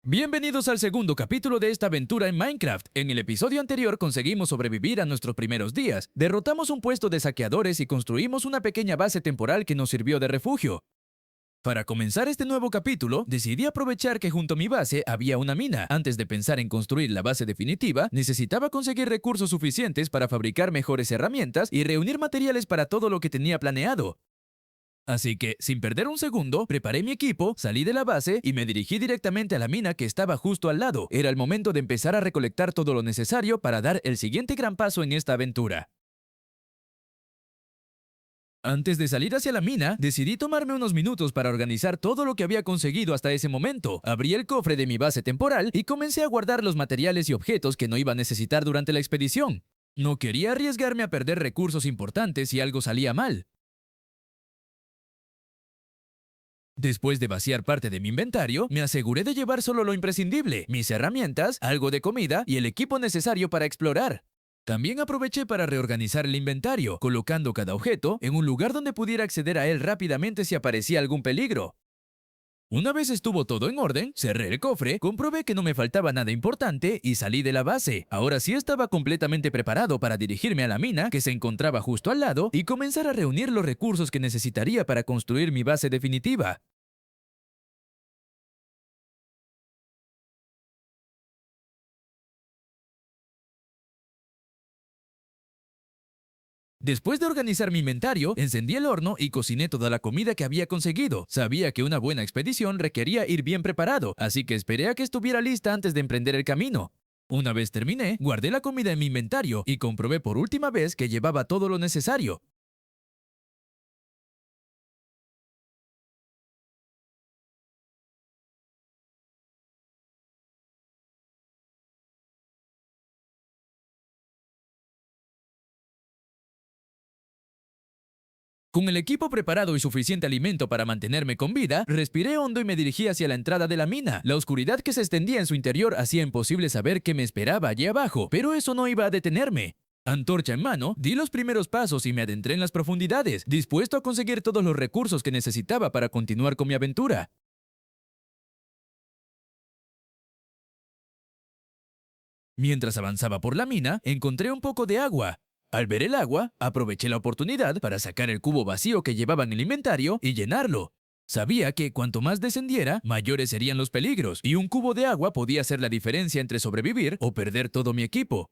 Bienvenidos al segundo capítulo de esta aventura en Minecraft. En el episodio anterior conseguimos sobrevivir a nuestros primeros días, derrotamos un puesto de saqueadores y construimos una pequeña base temporal que nos sirvió de refugio. Para comenzar este nuevo capítulo, decidí aprovechar que junto a mi base había una mina. Antes de pensar en construir la base definitiva, necesitaba conseguir recursos suficientes para fabricar mejores herramientas y reunir materiales para todo lo que tenía planeado. Así que, sin perder un segundo, preparé mi equipo, salí de la base y me dirigí directamente a la mina que estaba justo al lado. Era el momento de empezar a recolectar todo lo necesario para dar el siguiente gran paso en esta aventura. Antes de salir hacia la mina, decidí tomarme unos minutos para organizar todo lo que había conseguido hasta ese momento. Abrí el cofre de mi base temporal y comencé a guardar los materiales y objetos que no iba a necesitar durante la expedición. No quería arriesgarme a perder recursos importantes si algo salía mal. Después de vaciar parte de mi inventario, me aseguré de llevar solo lo imprescindible, mis herramientas, algo de comida y el equipo necesario para explorar. También aproveché para reorganizar el inventario, colocando cada objeto en un lugar donde pudiera acceder a él rápidamente si aparecía algún peligro. Una vez estuvo todo en orden, cerré el cofre, comprobé que no me faltaba nada importante y salí de la base. Ahora sí estaba completamente preparado para dirigirme a la mina, que se encontraba justo al lado, y comenzar a reunir los recursos que necesitaría para construir mi base definitiva. Después de organizar mi inventario, encendí el horno y cociné toda la comida que había conseguido. Sabía que una buena expedición requería ir bien preparado, así que esperé a que estuviera lista antes de emprender el camino. Una vez terminé, guardé la comida en mi inventario y comprobé por última vez que llevaba todo lo necesario. Con el equipo preparado y suficiente alimento para mantenerme con vida, respiré hondo y me dirigí hacia la entrada de la mina. La oscuridad que se extendía en su interior hacía imposible saber qué me esperaba allí abajo, pero eso no iba a detenerme. Antorcha en mano, di los primeros pasos y me adentré en las profundidades, dispuesto a conseguir todos los recursos que necesitaba para continuar con mi aventura. Mientras avanzaba por la mina, encontré un poco de agua. Al ver el agua, aproveché la oportunidad para sacar el cubo vacío que llevaba en el inventario y llenarlo. Sabía que cuanto más descendiera, mayores serían los peligros, y un cubo de agua podía ser la diferencia entre sobrevivir o perder todo mi equipo.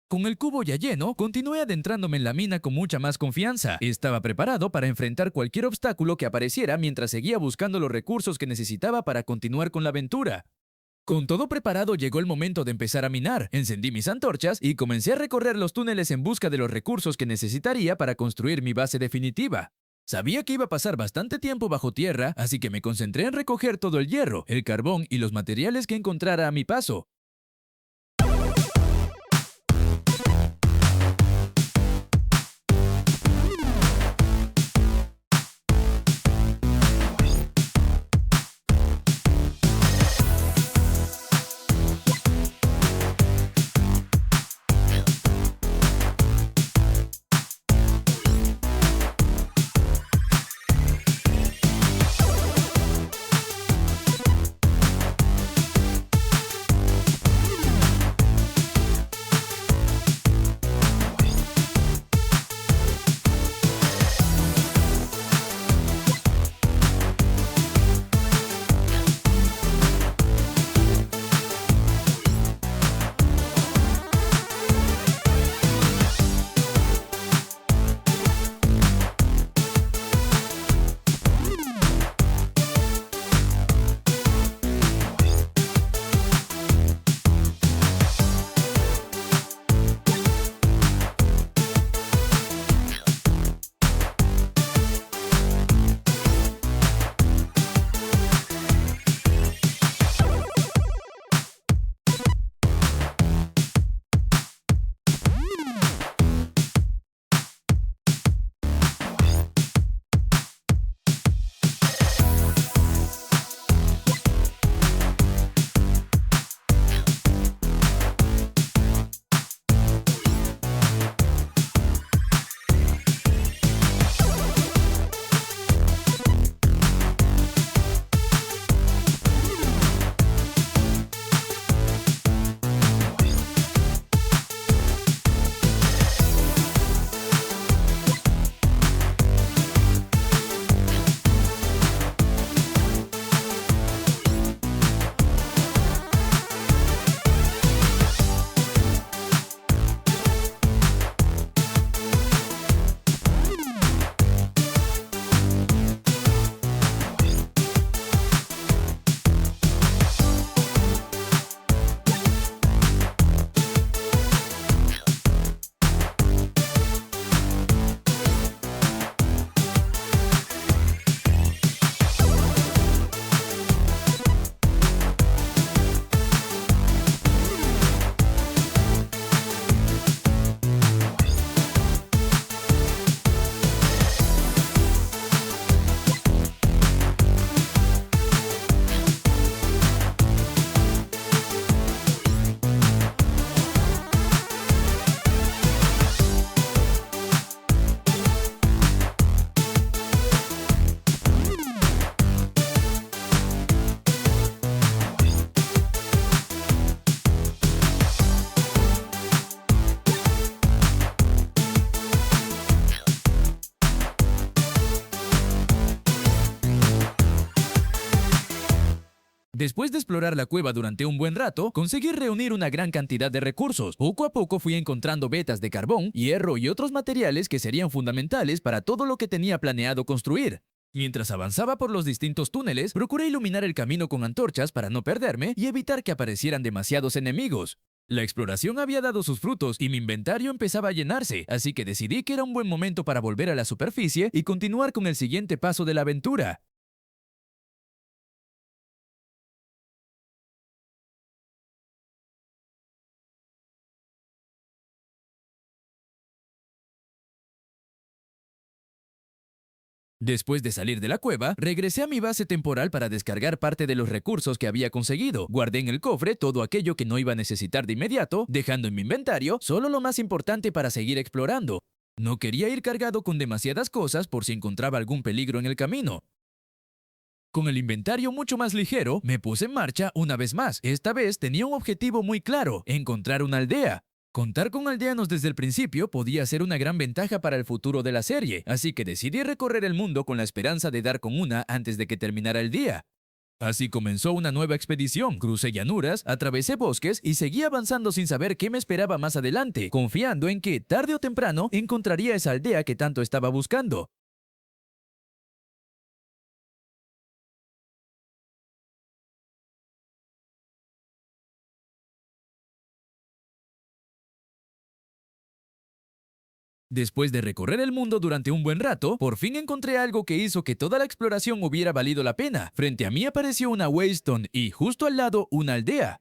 Con el cubo ya lleno, continué adentrándome en la mina con mucha más confianza. Estaba preparado para enfrentar cualquier obstáculo que apareciera mientras seguía buscando los recursos que necesitaba para continuar con la aventura. Con todo preparado llegó el momento de empezar a minar. Encendí mis antorchas y comencé a recorrer los túneles en busca de los recursos que necesitaría para construir mi base definitiva. Sabía que iba a pasar bastante tiempo bajo tierra, así que me concentré en recoger todo el hierro, el carbón y los materiales que encontrara a mi paso. Después de explorar la cueva durante un buen rato, conseguí reunir una gran cantidad de recursos. Poco a poco fui encontrando vetas de carbón, hierro y otros materiales que serían fundamentales para todo lo que tenía planeado construir. Mientras avanzaba por los distintos túneles, procuré iluminar el camino con antorchas para no perderme y evitar que aparecieran demasiados enemigos. La exploración había dado sus frutos y mi inventario empezaba a llenarse, así que decidí que era un buen momento para volver a la superficie y continuar con el siguiente paso de la aventura. Después de salir de la cueva, regresé a mi base temporal para descargar parte de los recursos que había conseguido. Guardé en el cofre todo aquello que no iba a necesitar de inmediato, dejando en mi inventario solo lo más importante para seguir explorando. No quería ir cargado con demasiadas cosas por si encontraba algún peligro en el camino. Con el inventario mucho más ligero, me puse en marcha una vez más. Esta vez tenía un objetivo muy claro: encontrar una aldea. Contar con aldeanos desde el principio podía ser una gran ventaja para el futuro de la serie, así que decidí recorrer el mundo con la esperanza de dar con una antes de que terminara el día. Así comenzó una nueva expedición. Crucé llanuras, atravesé bosques y seguí avanzando sin saber qué me esperaba más adelante, confiando en que, tarde o temprano, encontraría esa aldea que tanto estaba buscando. Después de recorrer el mundo durante un buen rato, por fin encontré algo que hizo que toda la exploración hubiera valido la pena. Frente a mí apareció una Waystone y, justo al lado, una aldea.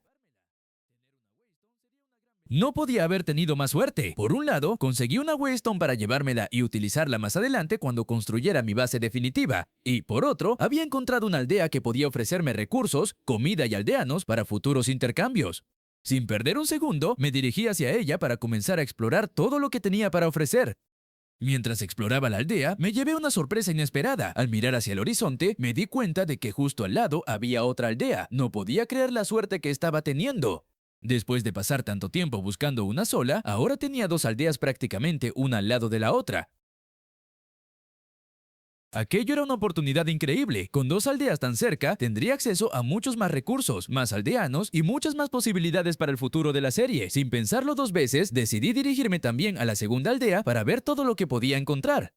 No podía haber tenido más suerte. Por un lado, conseguí una Waystone para llevármela y utilizarla más adelante cuando construyera mi base definitiva. Y por otro, había encontrado una aldea que podía ofrecerme recursos, comida y aldeanos para futuros intercambios. Sin perder un segundo, me dirigí hacia ella para comenzar a explorar todo lo que tenía para ofrecer. Mientras exploraba la aldea, me llevé una sorpresa inesperada. Al mirar hacia el horizonte, me di cuenta de que justo al lado había otra aldea. No podía creer la suerte que estaba teniendo. Después de pasar tanto tiempo buscando una sola, ahora tenía dos aldeas prácticamente una al lado de la otra. Aquello era una oportunidad increíble. Con dos aldeas tan cerca, tendría acceso a muchos más recursos, más aldeanos y muchas más posibilidades para el futuro de la serie. Sin pensarlo dos veces, decidí dirigirme también a la segunda aldea para ver todo lo que podía encontrar.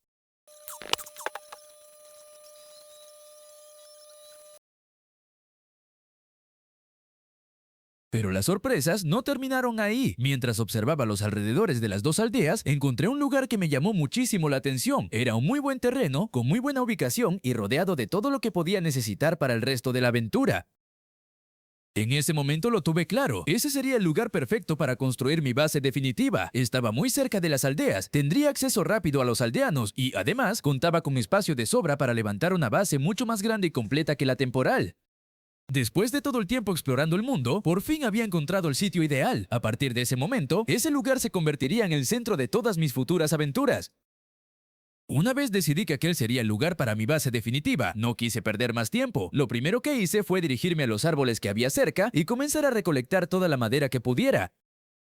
Pero las sorpresas no terminaron ahí. Mientras observaba los alrededores de las dos aldeas, encontré un lugar que me llamó muchísimo la atención. Era un muy buen terreno, con muy buena ubicación y rodeado de todo lo que podía necesitar para el resto de la aventura. En ese momento lo tuve claro. Ese sería el lugar perfecto para construir mi base definitiva. Estaba muy cerca de las aldeas, tendría acceso rápido a los aldeanos y, además, contaba con espacio de sobra para levantar una base mucho más grande y completa que la temporal. Después de todo el tiempo explorando el mundo, por fin había encontrado el sitio ideal. A partir de ese momento, ese lugar se convertiría en el centro de todas mis futuras aventuras. Una vez decidí que aquel sería el lugar para mi base definitiva, no quise perder más tiempo. Lo primero que hice fue dirigirme a los árboles que había cerca y comenzar a recolectar toda la madera que pudiera.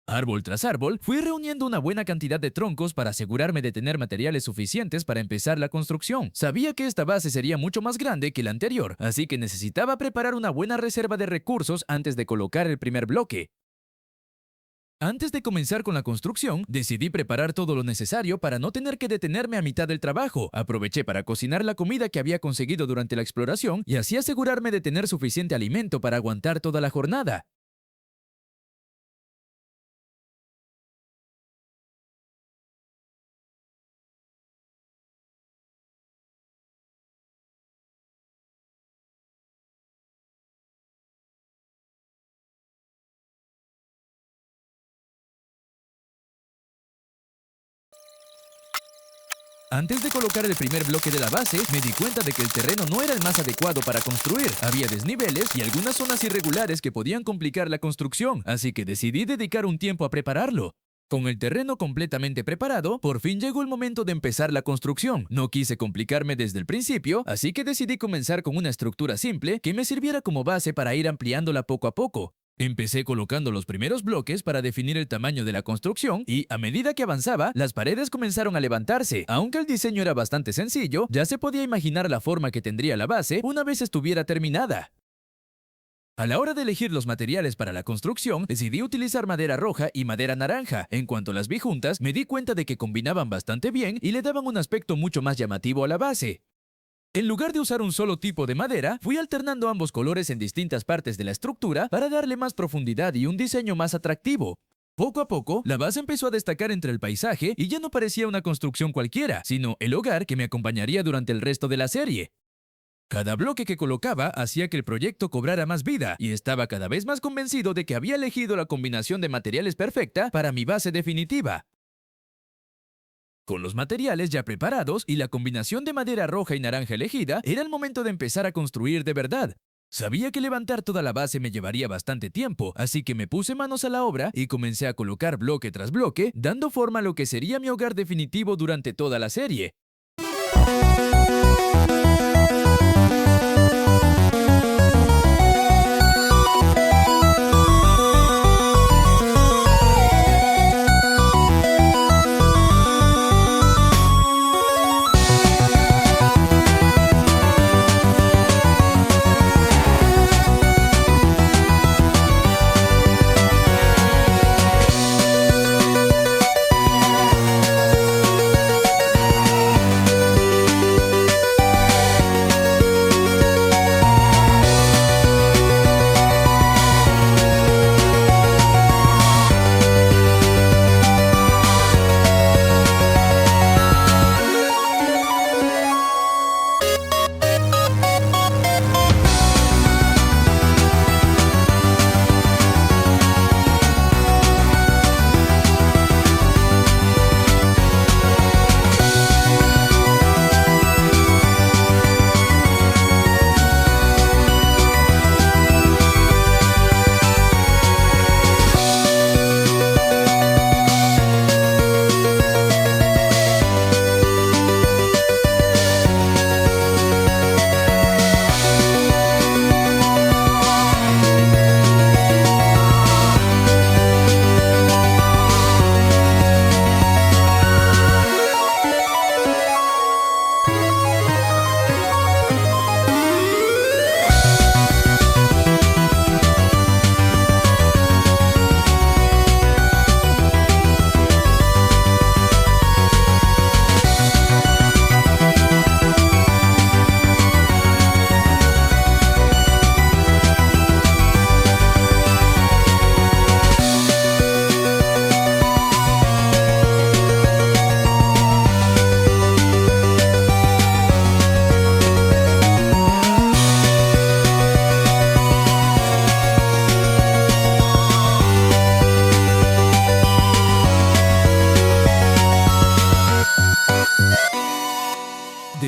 Árbol tras árbol, fui reuniendo una buena cantidad de troncos para asegurarme de tener materiales suficientes para empezar la construcción. Sabía que esta base sería mucho más grande que la anterior, así que necesitaba preparar una buena reserva de recursos antes de colocar el primer bloque. Antes de comenzar con la construcción, decidí preparar todo lo necesario para no tener que detenerme a mitad del trabajo. Aproveché para cocinar la comida que había conseguido durante la exploración y así asegurarme de tener suficiente alimento para aguantar toda la jornada. Antes de colocar el primer bloque de la base, me di cuenta de que el terreno no era el más adecuado para construir. Había desniveles y algunas zonas irregulares que podían complicar la construcción, así que decidí dedicar un tiempo a prepararlo. Con el terreno completamente preparado, por fin llegó el momento de empezar la construcción. No quise complicarme desde el principio, así que decidí comenzar con una estructura simple que me sirviera como base para ir ampliándola poco a poco. Empecé colocando los primeros bloques para definir el tamaño de la construcción y, a medida que avanzaba, las paredes comenzaron a levantarse. Aunque el diseño era bastante sencillo, ya se podía imaginar la forma que tendría la base una vez estuviera terminada. A la hora de elegir los materiales para la construcción, decidí utilizar madera roja y madera naranja. En cuanto las vi juntas, me di cuenta de que combinaban bastante bien y le daban un aspecto mucho más llamativo a la base. En lugar de usar un solo tipo de madera, fui alternando ambos colores en distintas partes de la estructura para darle más profundidad y un diseño más atractivo. Poco a poco, la base empezó a destacar entre el paisaje y ya no parecía una construcción cualquiera, sino el hogar que me acompañaría durante el resto de la serie. Cada bloque que colocaba hacía que el proyecto cobrara más vida y estaba cada vez más convencido de que había elegido la combinación de materiales perfecta para mi base definitiva. Con los materiales ya preparados y la combinación de madera roja y naranja elegida, era el momento de empezar a construir de verdad. Sabía que levantar toda la base me llevaría bastante tiempo, así que me puse manos a la obra y comencé a colocar bloque tras bloque, dando forma a lo que sería mi hogar definitivo durante toda la serie.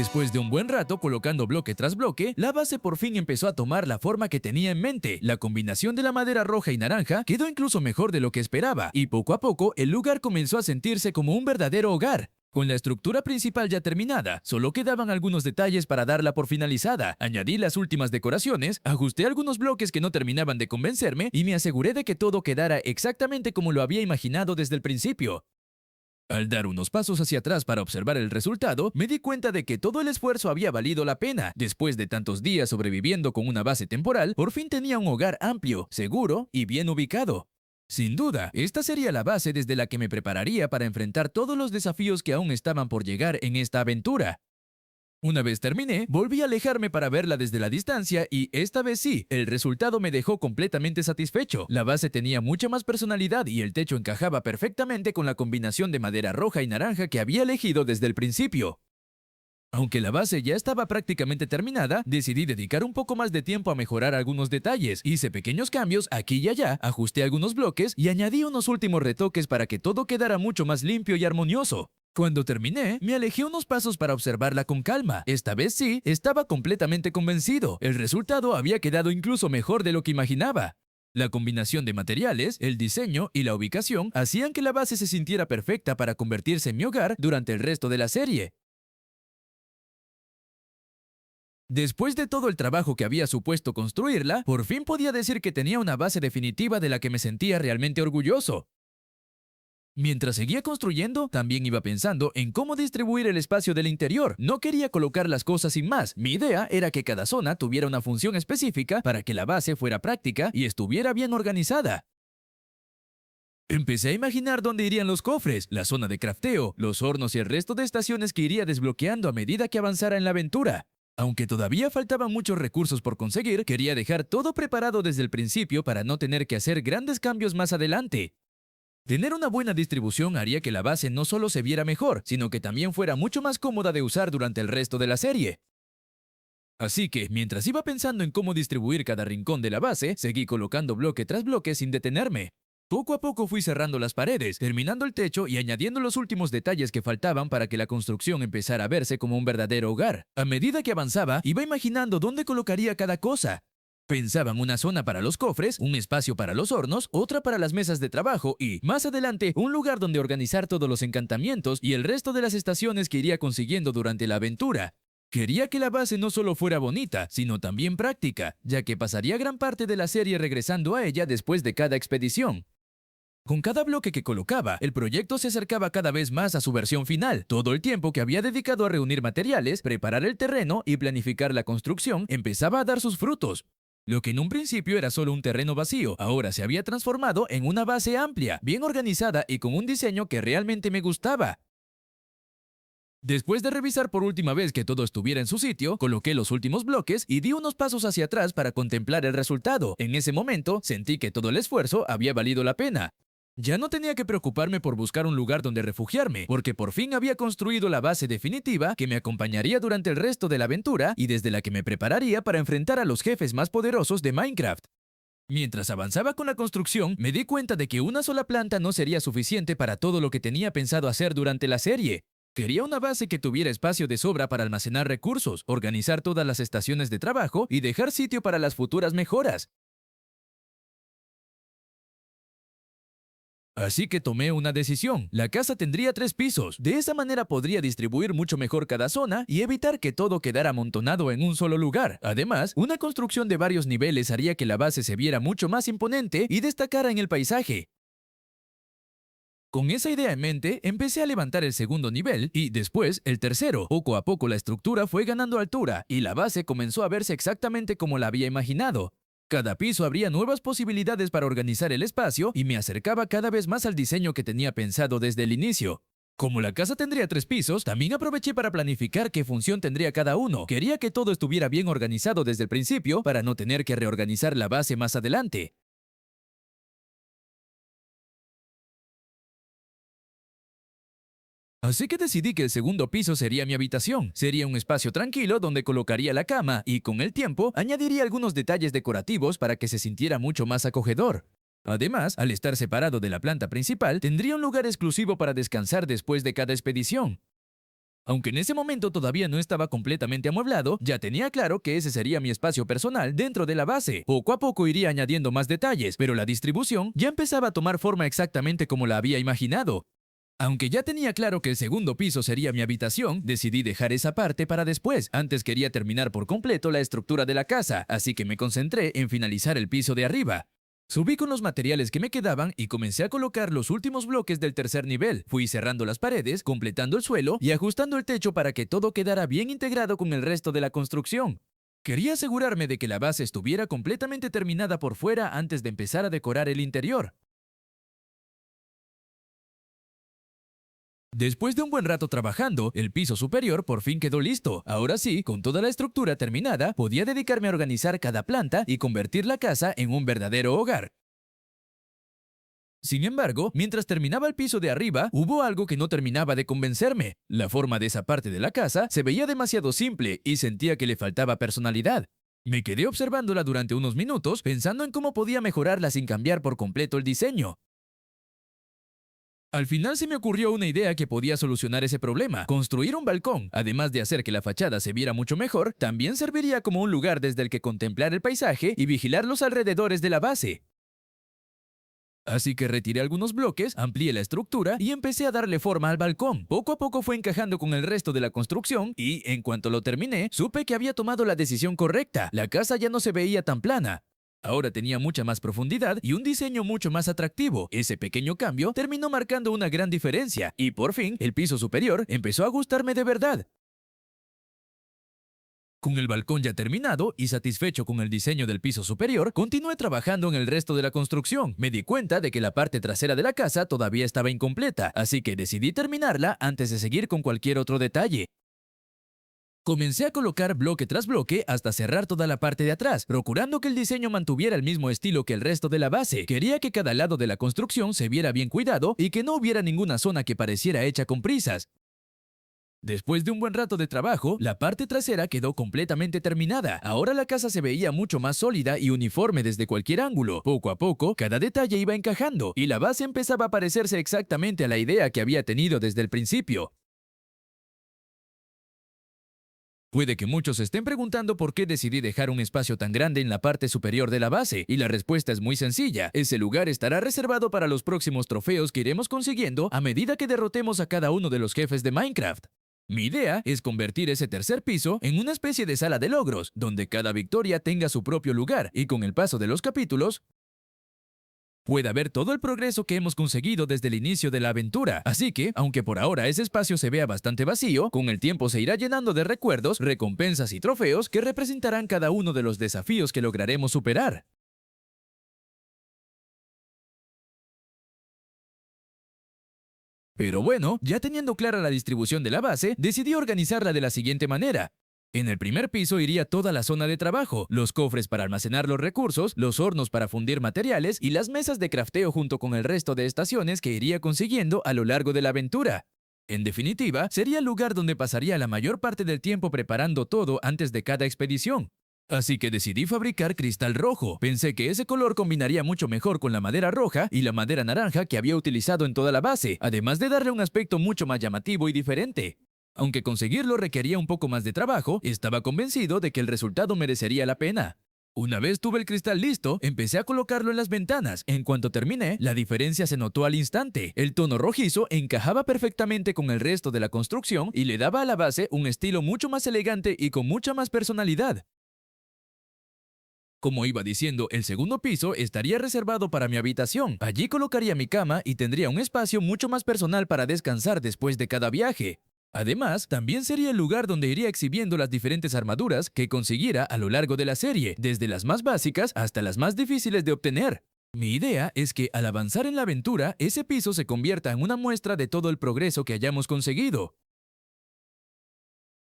Después de un buen rato colocando bloque tras bloque, la base por fin empezó a tomar la forma que tenía en mente. La combinación de la madera roja y naranja quedó incluso mejor de lo que esperaba, y poco a poco el lugar comenzó a sentirse como un verdadero hogar. Con la estructura principal ya terminada, solo quedaban algunos detalles para darla por finalizada. Añadí las últimas decoraciones, ajusté algunos bloques que no terminaban de convencerme y me aseguré de que todo quedara exactamente como lo había imaginado desde el principio. Al dar unos pasos hacia atrás para observar el resultado, me di cuenta de que todo el esfuerzo había valido la pena. Después de tantos días sobreviviendo con una base temporal, por fin tenía un hogar amplio, seguro y bien ubicado. Sin duda, esta sería la base desde la que me prepararía para enfrentar todos los desafíos que aún estaban por llegar en esta aventura. Una vez terminé, volví a alejarme para verla desde la distancia y esta vez sí, el resultado me dejó completamente satisfecho. La base tenía mucha más personalidad y el techo encajaba perfectamente con la combinación de madera roja y naranja que había elegido desde el principio. Aunque la base ya estaba prácticamente terminada, decidí dedicar un poco más de tiempo a mejorar algunos detalles. Hice pequeños cambios aquí y allá, ajusté algunos bloques y añadí unos últimos retoques para que todo quedara mucho más limpio y armonioso. Cuando terminé, me alejé unos pasos para observarla con calma. Esta vez sí, estaba completamente convencido. El resultado había quedado incluso mejor de lo que imaginaba. La combinación de materiales, el diseño y la ubicación hacían que la base se sintiera perfecta para convertirse en mi hogar durante el resto de la serie. Después de todo el trabajo que había supuesto construirla, por fin podía decir que tenía una base definitiva de la que me sentía realmente orgulloso. Mientras seguía construyendo, también iba pensando en cómo distribuir el espacio del interior. No quería colocar las cosas sin más. Mi idea era que cada zona tuviera una función específica para que la base fuera práctica y estuviera bien organizada. Empecé a imaginar dónde irían los cofres, la zona de crafteo, los hornos y el resto de estaciones que iría desbloqueando a medida que avanzara en la aventura. Aunque todavía faltaban muchos recursos por conseguir, quería dejar todo preparado desde el principio para no tener que hacer grandes cambios más adelante. Tener una buena distribución haría que la base no solo se viera mejor, sino que también fuera mucho más cómoda de usar durante el resto de la serie. Así que, mientras iba pensando en cómo distribuir cada rincón de la base, seguí colocando bloque tras bloque sin detenerme. Poco a poco fui cerrando las paredes, terminando el techo y añadiendo los últimos detalles que faltaban para que la construcción empezara a verse como un verdadero hogar. A medida que avanzaba, iba imaginando dónde colocaría cada cosa. Pensaba en una zona para los cofres, un espacio para los hornos, otra para las mesas de trabajo y, más adelante, un lugar donde organizar todos los encantamientos y el resto de las estaciones que iría consiguiendo durante la aventura. Quería que la base no solo fuera bonita, sino también práctica, ya que pasaría gran parte de la serie regresando a ella después de cada expedición. Con cada bloque que colocaba, el proyecto se acercaba cada vez más a su versión final. Todo el tiempo que había dedicado a reunir materiales, preparar el terreno y planificar la construcción empezaba a dar sus frutos. Lo que en un principio era solo un terreno vacío, ahora se había transformado en una base amplia, bien organizada y con un diseño que realmente me gustaba. Después de revisar por última vez que todo estuviera en su sitio, coloqué los últimos bloques y di unos pasos hacia atrás para contemplar el resultado. En ese momento, sentí que todo el esfuerzo había valido la pena. Ya no tenía que preocuparme por buscar un lugar donde refugiarme, porque por fin había construido la base definitiva que me acompañaría durante el resto de la aventura y desde la que me prepararía para enfrentar a los jefes más poderosos de Minecraft. Mientras avanzaba con la construcción, me di cuenta de que una sola planta no sería suficiente para todo lo que tenía pensado hacer durante la serie. Quería una base que tuviera espacio de sobra para almacenar recursos, organizar todas las estaciones de trabajo y dejar sitio para las futuras mejoras. Así que tomé una decisión. La casa tendría 3 pisos. De esa manera podría distribuir mucho mejor cada zona y evitar que todo quedara amontonado en un solo lugar. Además, una construcción de varios niveles haría que la base se viera mucho más imponente y destacara en el paisaje. Con esa idea en mente, empecé a levantar el segundo nivel y después el tercero. Poco a poco la estructura fue ganando altura y la base comenzó a verse exactamente como la había imaginado. Cada piso abría nuevas posibilidades para organizar el espacio y me acercaba cada vez más al diseño que tenía pensado desde el inicio. Como la casa tendría 3 pisos, también aproveché para planificar qué función tendría cada uno. Quería que todo estuviera bien organizado desde el principio para no tener que reorganizar la base más adelante. Así que decidí que el segundo piso sería mi habitación. Sería un espacio tranquilo donde colocaría la cama y, con el tiempo, añadiría algunos detalles decorativos para que se sintiera mucho más acogedor. Además, al estar separado de la planta principal, tendría un lugar exclusivo para descansar después de cada expedición. Aunque en ese momento todavía no estaba completamente amueblado, ya tenía claro que ese sería mi espacio personal dentro de la base. Poco a poco iría añadiendo más detalles, pero la distribución ya empezaba a tomar forma exactamente como la había imaginado. Aunque ya tenía claro que el segundo piso sería mi habitación, decidí dejar esa parte para después. Antes quería terminar por completo la estructura de la casa, así que me concentré en finalizar el piso de arriba. Subí con los materiales que me quedaban y comencé a colocar los últimos bloques del tercer nivel. Fui cerrando las paredes, completando el suelo y ajustando el techo para que todo quedara bien integrado con el resto de la construcción. Quería asegurarme de que la base estuviera completamente terminada por fuera antes de empezar a decorar el interior. Después de un buen rato trabajando, el piso superior por fin quedó listo. Ahora sí, con toda la estructura terminada, podía dedicarme a organizar cada planta y convertir la casa en un verdadero hogar. Sin embargo, mientras terminaba el piso de arriba, hubo algo que no terminaba de convencerme. La forma de esa parte de la casa se veía demasiado simple y sentía que le faltaba personalidad. Me quedé observándola durante unos minutos, pensando en cómo podía mejorarla sin cambiar por completo el diseño. Al final se me ocurrió una idea que podía solucionar ese problema. Construir un balcón, además de hacer que la fachada se viera mucho mejor, también serviría como un lugar desde el que contemplar el paisaje y vigilar los alrededores de la base. Así que retiré algunos bloques, amplié la estructura y empecé a darle forma al balcón. Poco a poco fue encajando con el resto de la construcción y, en cuanto lo terminé, supe que había tomado la decisión correcta. La casa ya no se veía tan plana. Ahora tenía mucha más profundidad y un diseño mucho más atractivo. Ese pequeño cambio terminó marcando una gran diferencia y por fin el piso superior empezó a gustarme de verdad. Con el balcón ya terminado y satisfecho con el diseño del piso superior, continué trabajando en el resto de la construcción. Me di cuenta de que la parte trasera de la casa todavía estaba incompleta, así que decidí terminarla antes de seguir con cualquier otro detalle. Comencé a colocar bloque tras bloque hasta cerrar toda la parte de atrás, procurando que el diseño mantuviera el mismo estilo que el resto de la base. Quería que cada lado de la construcción se viera bien cuidado y que no hubiera ninguna zona que pareciera hecha con prisas. Después de un buen rato de trabajo, la parte trasera quedó completamente terminada. Ahora la casa se veía mucho más sólida y uniforme desde cualquier ángulo. Poco a poco, cada detalle iba encajando y la base empezaba a parecerse exactamente a la idea que había tenido desde el principio. Puede que muchos se estén preguntando por qué decidí dejar un espacio tan grande en la parte superior de la base, y la respuesta es muy sencilla. Ese lugar estará reservado para los próximos trofeos que iremos consiguiendo a medida que derrotemos a cada uno de los jefes de Minecraft. Mi idea es convertir ese tercer piso en una especie de sala de logros, donde cada victoria tenga su propio lugar, y con el paso de los capítulos, pueda ver todo el progreso que hemos conseguido desde el inicio de la aventura. Así que, aunque por ahora ese espacio se vea bastante vacío, con el tiempo se irá llenando de recuerdos, recompensas y trofeos que representarán cada uno de los desafíos que lograremos superar. Pero bueno, ya teniendo clara la distribución de la base, decidí organizarla de la siguiente manera. En el primer piso iría toda la zona de trabajo, los cofres para almacenar los recursos, los hornos para fundir materiales y las mesas de crafteo junto con el resto de estaciones que iría consiguiendo a lo largo de la aventura. En definitiva, sería el lugar donde pasaría la mayor parte del tiempo preparando todo antes de cada expedición. Así que decidí fabricar cristal rojo. Pensé que ese color combinaría mucho mejor con la madera roja y la madera naranja que había utilizado en toda la base, además de darle un aspecto mucho más llamativo y diferente. Aunque conseguirlo requería un poco más de trabajo, estaba convencido de que el resultado merecería la pena. Una vez tuve el cristal listo, empecé a colocarlo en las ventanas. En cuanto terminé, la diferencia se notó al instante. El tono rojizo encajaba perfectamente con el resto de la construcción y le daba a la base un estilo mucho más elegante y con mucha más personalidad. Como iba diciendo, el segundo piso estaría reservado para mi habitación. Allí colocaría mi cama y tendría un espacio mucho más personal para descansar después de cada viaje. Además, también sería el lugar donde iría exhibiendo las diferentes armaduras que consiguiera a lo largo de la serie, desde las más básicas hasta las más difíciles de obtener. Mi idea es que al avanzar en la aventura, ese piso se convierta en una muestra de todo el progreso que hayamos conseguido.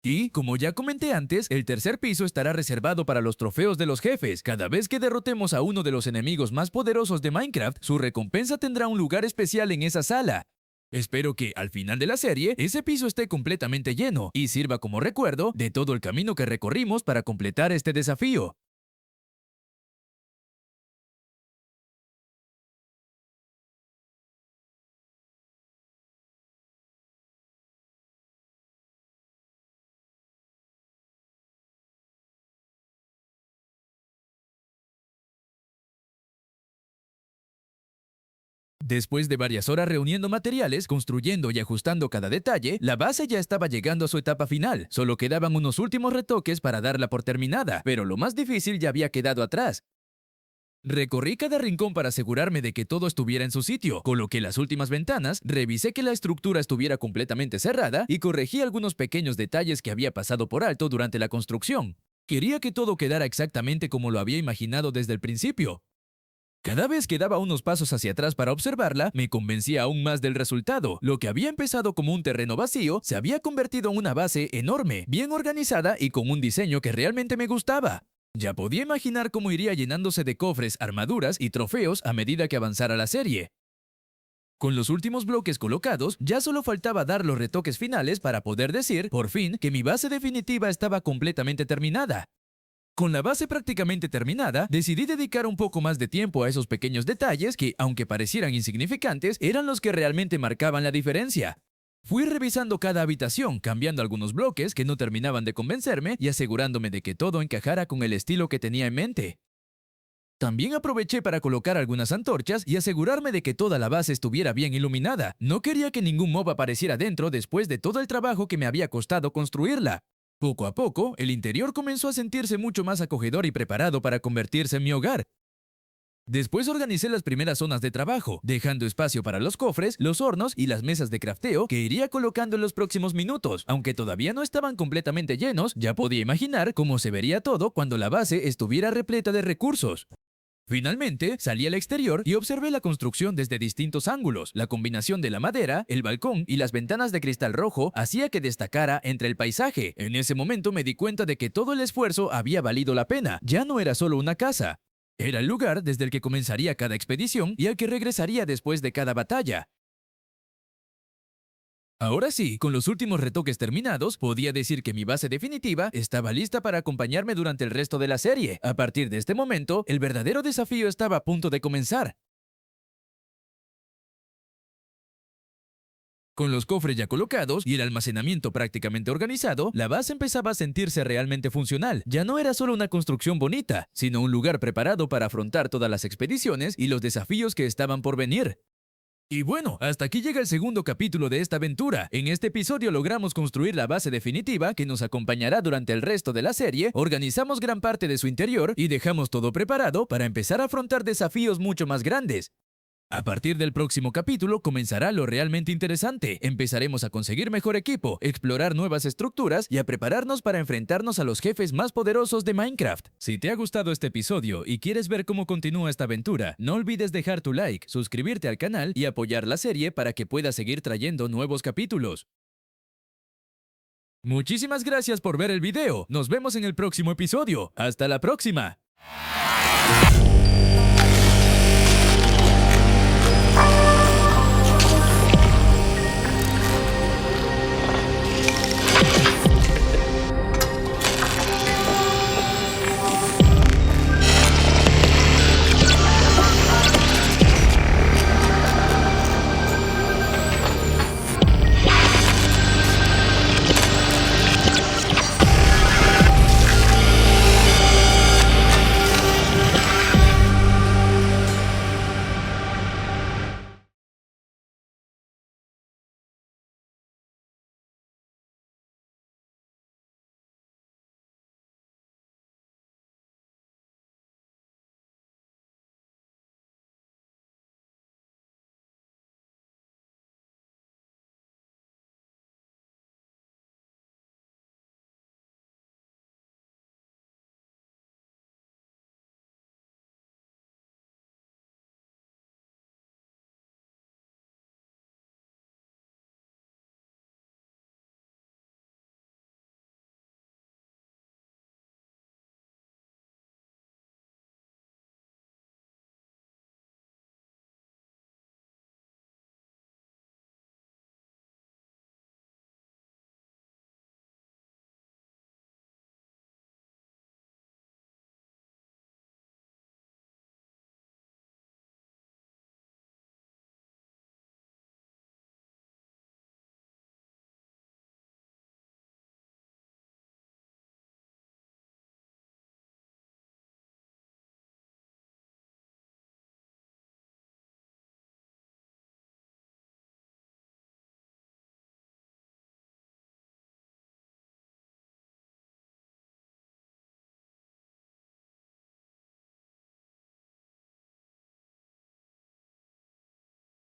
Y, como ya comenté antes, el tercer piso estará reservado para los trofeos de los jefes. Cada vez que derrotemos a uno de los enemigos más poderosos de Minecraft, su recompensa tendrá un lugar especial en esa sala. Espero que, al final de la serie, ese piso esté completamente lleno y sirva como recuerdo de todo el camino que recorrimos para completar este desafío. Después de varias horas reuniendo materiales, construyendo y ajustando cada detalle, la base ya estaba llegando a su etapa final. Solo quedaban unos últimos retoques para darla por terminada, pero lo más difícil ya había quedado atrás. Recorrí cada rincón para asegurarme de que todo estuviera en su sitio, coloqué las últimas ventanas, revisé que la estructura estuviera completamente cerrada y corregí algunos pequeños detalles que había pasado por alto durante la construcción. Quería que todo quedara exactamente como lo había imaginado desde el principio. Cada vez que daba unos pasos hacia atrás para observarla, me convencía aún más del resultado. Lo que había empezado como un terreno vacío se había convertido en una base enorme, bien organizada y con un diseño que realmente me gustaba. Ya podía imaginar cómo iría llenándose de cofres, armaduras y trofeos a medida que avanzara la serie. Con los últimos bloques colocados, ya solo faltaba dar los retoques finales para poder decir, por fin, que mi base definitiva estaba completamente terminada. Con la base prácticamente terminada, decidí dedicar un poco más de tiempo a esos pequeños detalles que, aunque parecieran insignificantes, eran los que realmente marcaban la diferencia. Fui revisando cada habitación, cambiando algunos bloques que no terminaban de convencerme y asegurándome de que todo encajara con el estilo que tenía en mente. También aproveché para colocar algunas antorchas y asegurarme de que toda la base estuviera bien iluminada. No quería que ningún mob apareciera dentro después de todo el trabajo que me había costado construirla. Poco a poco, el interior comenzó a sentirse mucho más acogedor y preparado para convertirse en mi hogar. Después organicé las primeras zonas de trabajo, dejando espacio para los cofres, los hornos y las mesas de crafteo que iría colocando en los próximos minutos. Aunque todavía no estaban completamente llenos, ya podía imaginar cómo se vería todo cuando la base estuviera repleta de recursos. Finalmente, salí al exterior y observé la construcción desde distintos ángulos. La combinación de la madera, el balcón y las ventanas de cristal rojo hacía que destacara entre el paisaje. En ese momento me di cuenta de que todo el esfuerzo había valido la pena. Ya no era solo una casa. Era el lugar desde el que comenzaría cada expedición y al que regresaría después de cada batalla. Ahora sí, con los últimos retoques terminados, podía decir que mi base definitiva estaba lista para acompañarme durante el resto de la serie. A partir de este momento, el verdadero desafío estaba a punto de comenzar. Con los cofres ya colocados y el almacenamiento prácticamente organizado, la base empezaba a sentirse realmente funcional. Ya no era solo una construcción bonita, sino un lugar preparado para afrontar todas las expediciones y los desafíos que estaban por venir. Y bueno, hasta aquí llega el segundo capítulo de esta aventura. En este episodio logramos construir la base definitiva que nos acompañará durante el resto de la serie, organizamos gran parte de su interior y dejamos todo preparado para empezar a afrontar desafíos mucho más grandes. A partir del próximo capítulo comenzará lo realmente interesante. Empezaremos a conseguir mejor equipo, explorar nuevas estructuras y a prepararnos para enfrentarnos a los jefes más poderosos de Minecraft. Si te ha gustado este episodio y quieres ver cómo continúa esta aventura, no olvides dejar tu like, suscribirte al canal y apoyar la serie para que pueda seguir trayendo nuevos capítulos. Muchísimas gracias por ver el video. Nos vemos en el próximo episodio. ¡Hasta la próxima!